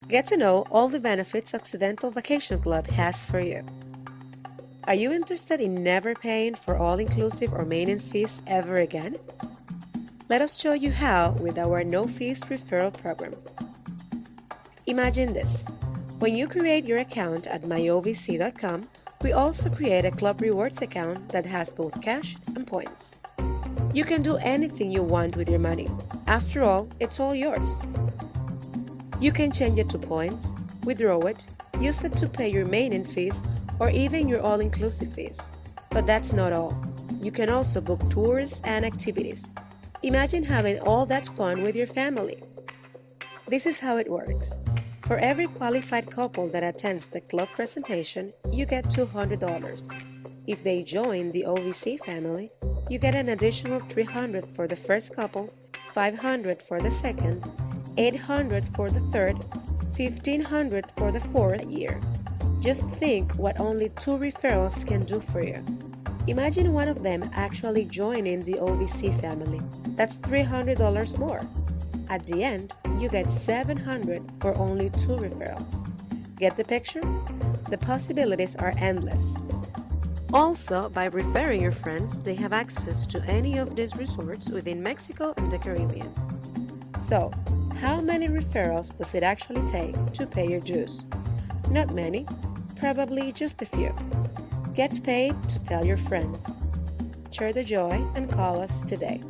Get to know all the benefits Occidental Vacation Club has for you. Are you interested in never paying for all-inclusive or maintenance fees ever again? Let us show you how with our no-fees referral program. Imagine this. When you create your account at myovc.com, we also create a club rewards account that has both cash and points. You can do anything you want with your money. After all, it's all yours. You can change it to points, withdraw it, use it to pay your maintenance fees, or even your all-inclusive fees. But that's not all. You can also book tours and activities. Imagine having all that fun with your family. This is how it works. For every qualified couple that attends the club presentation, you get $200. If they join the OVC family, you get an additional $300 for the first couple, $500 for the second, $800 for the third, $1,500 for the fourth year. Just think what only 2 referrals can do for you. Imagine one of them actually joining the OVC family. That's $300 more. At the end, you get $700 for only 2 referrals. Get the picture? The possibilities are endless. Also, by referring your friends, they have access to any of these resorts within Mexico and the Caribbean. So, how many referrals does it actually take to pay your dues? Not many, probably just a few. Get paid to tell your friends. Share the joy and call us today.